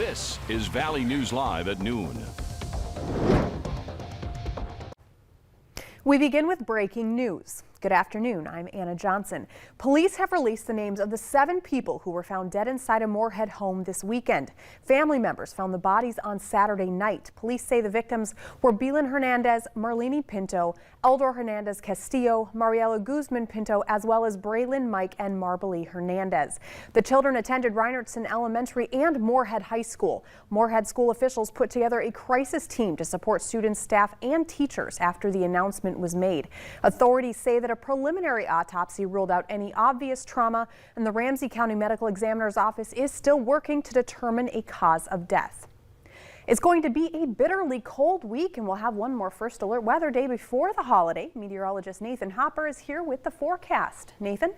This is Valley News Live at noon. We begin with breaking news. Good afternoon, I'm Anna Johnson. Police have released the names of the 7 people who were found dead inside a Moorhead home this weekend. Family members found the bodies on Saturday night. Police say the victims were Belin Hernandez, Marlene Pinto, Eldor Hernandez Castillo, Mariela Guzman Pinto, as well as Braylon Mike and Marbally Hernandez. The children attended Reinertson Elementary and Moorhead High School. Moorhead school officials put together a crisis team to support students, staff, and teachers after the announcement was made. Authorities say that a preliminary autopsy ruled out any obvious trauma, and the Ramsey County Medical Examiner's Office is still working to determine a cause of death. It's going to be a bitterly cold week, and we'll have one more first alert weather day before the holiday. Meteorologist Nathan Hopper is here with the forecast. Nathan?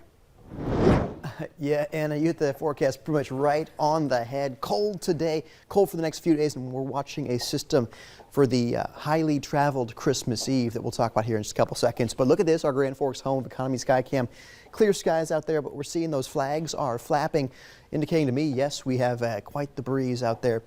Yeah, Anna, you hit the forecast pretty much right on the head. Cold today, cold for the next few days, and we're watching a system for the highly traveled Christmas Eve that we'll talk about here in just a couple seconds. But look at this, our Grand Forks home of Economy Skycam. Clear skies out there, but we're seeing those flags are flapping, indicating to me, yes, we have quite the breeze out there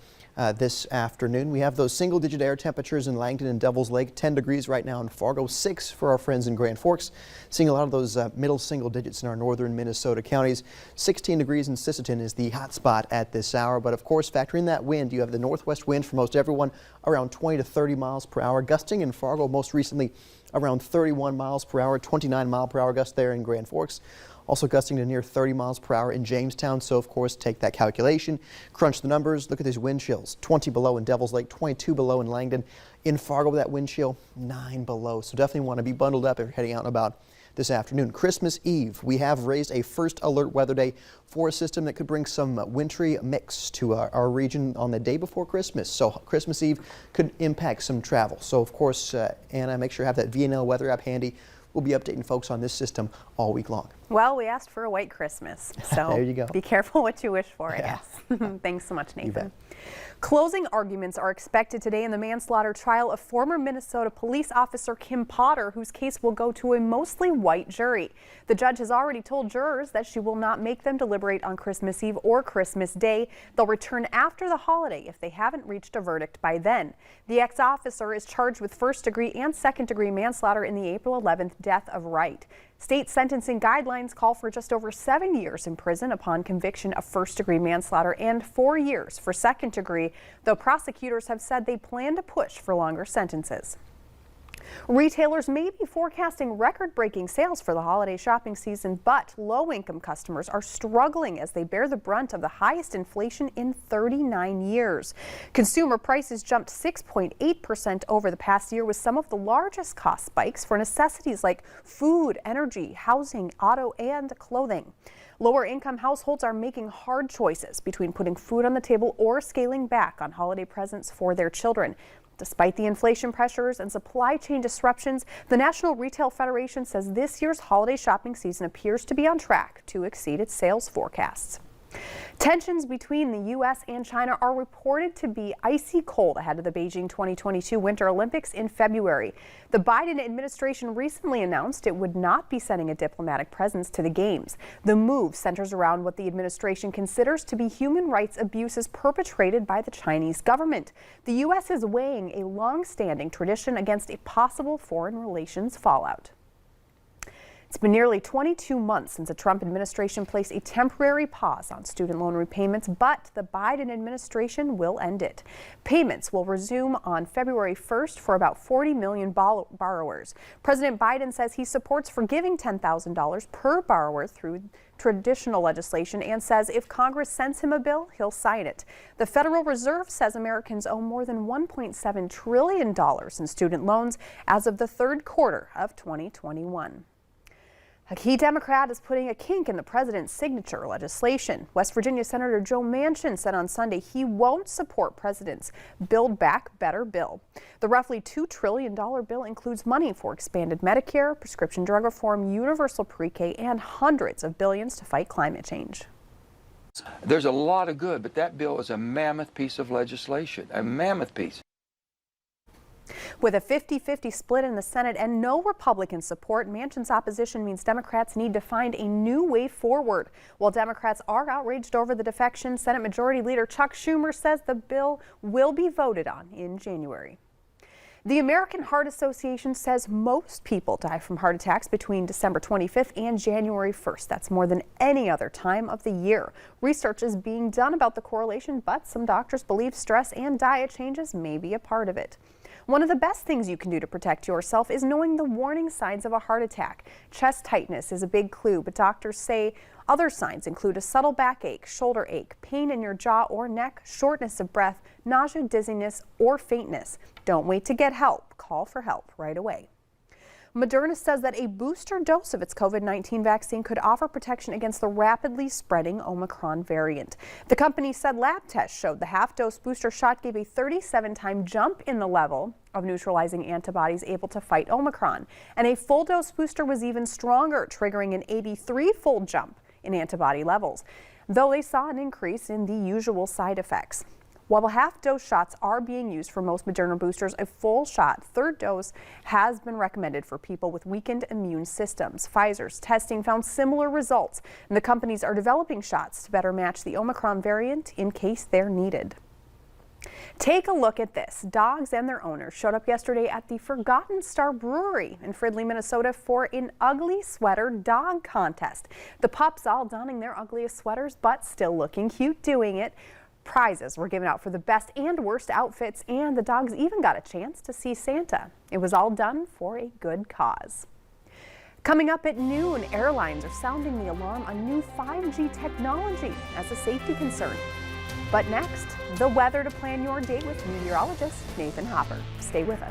this afternoon. We have those single-digit air temperatures in Langdon and Devil's Lake, 10 degrees right now in Fargo, 6 for our friends in Grand Forks. Seeing a lot of those middle single digits in our northern Minnesota counties. 16 degrees in Sisseton is the hot spot at this hour. But of course, factoring that wind, you have the northwest wind for most everyone around 20 to 30 miles per hour. Gusting in Fargo most recently around 31 miles per hour, 29 mile per hour gust there in Grand Forks. Also gusting to near 30 miles per hour in Jamestown. So, of course, take that calculation, crunch the numbers, look at these wind chills. 20 below in Devil's Lake, 22 below in Langdon. In Fargo, that wind chill, 9 below. So definitely want to be bundled up if you're heading out and about this afternoon. Christmas Eve, we have raised a first alert weather day for a system that could bring some wintry mix to our region on the day before Christmas. So Christmas Eve could impact some travel. So, of course, Anna, make sure you have that VNL weather app handy. We'll be updating folks on this system all week long. Well, we asked for a white Christmas, so there you go. Be careful what you wish for, I guess. Thanks so much, Nathan. Closing arguments are expected today in the manslaughter trial of former Minnesota police officer Kim Potter, whose case will go to a mostly white jury. The judge has already told jurors that she will not make them deliberate on Christmas Eve or Christmas Day. They'll return after the holiday if they haven't reached a verdict by then. The ex-officer is charged with first-degree and second-degree manslaughter in the April 11th death of Wright. State sentencing guidelines call for just over 7 years in prison upon conviction of first-degree manslaughter and 4 years for second-degree, though prosecutors have said they plan to push for longer sentences. Retailers may be forecasting record-breaking sales for the holiday shopping season, but low-income customers are struggling as they bear the brunt of the highest inflation in 39 years. Consumer prices jumped 6.8% over the past year, with some of the largest cost spikes for necessities like food, energy, housing, auto, and clothing. Lower-income households are making hard choices between putting food on the table or scaling back on holiday presents for their children. Despite the inflation pressures and supply chain disruptions, the National Retail Federation says this year's holiday shopping season appears to be on track to exceed its sales forecasts. Tensions between the U.S. and China are reported to be icy cold ahead of the Beijing 2022 Winter Olympics in February. The Biden administration recently announced it would not be sending a diplomatic presence to the Games. The move centers around what the administration considers to be human rights abuses perpetrated by the Chinese government. The U.S. is weighing a long-standing tradition against a possible foreign relations fallout. It's been nearly 22 months since the Trump administration placed a temporary pause on student loan repayments, but the Biden administration will end it. Payments will resume on February 1st for about 40 million borrowers. President Biden says he supports forgiving $10,000 per borrower through traditional legislation and says if Congress sends him a bill, he'll sign it. The Federal Reserve says Americans owe more than $1.7 trillion in student loans as of the third quarter of 2021. A key Democrat is putting a kink in the president's signature legislation. West Virginia Senator Joe Manchin said on Sunday he won't support president's Build Back Better bill. The roughly $2 trillion bill includes money for expanded Medicare, prescription drug reform, universal pre-K, and hundreds of billions to fight climate change. There's a lot of good, but that bill is a mammoth piece of legislation, a mammoth piece. With a 50-50 split in the Senate and no Republican support, Manchin's opposition means Democrats need to find a new way forward. While Democrats are outraged over the defection, Senate Majority Leader Chuck Schumer says the bill will be voted on in January. The American Heart Association says most people die from heart attacks between December 25th and January 1st. That's more than any other time of the year. Research is being done about the correlation, but some doctors believe stress and diet changes may be a part of it. One of the best things you can do to protect yourself is knowing the warning signs of a heart attack. Chest tightness is a big clue, but doctors say other signs include a subtle backache, shoulder ache, pain in your jaw or neck, shortness of breath, nausea, dizziness, or faintness. Don't wait to get help. Call for help right away. Moderna says that a booster dose of its COVID-19 vaccine could offer protection against the rapidly spreading Omicron variant. The company said lab tests showed the half-dose booster shot gave a 37-time jump in the level of neutralizing antibodies able to fight Omicron. And a full-dose booster was even stronger, triggering an 83-fold jump in antibody levels, though they saw an increase in the usual side effects. While the half-dose shots are being used for most Moderna boosters, a full shot third dose has been recommended for people with weakened immune systems. Pfizer's testing found similar results, and the companies are developing shots to better match the Omicron variant in case they're needed. Take a look at this. Dogs and their owners showed up yesterday at the Forgotten Star Brewery in Fridley, Minnesota for an ugly sweater dog contest. The pups all donning their ugliest sweaters, but still looking cute doing it. Prizes were given out for the best and worst outfits, and the dogs even got a chance to see Santa. It was all done for a good cause. Coming up at noon, airlines are sounding the alarm on new 5G technology as a safety concern. But next, the weather to plan your day with meteorologist Nathan Hopper. Stay with us.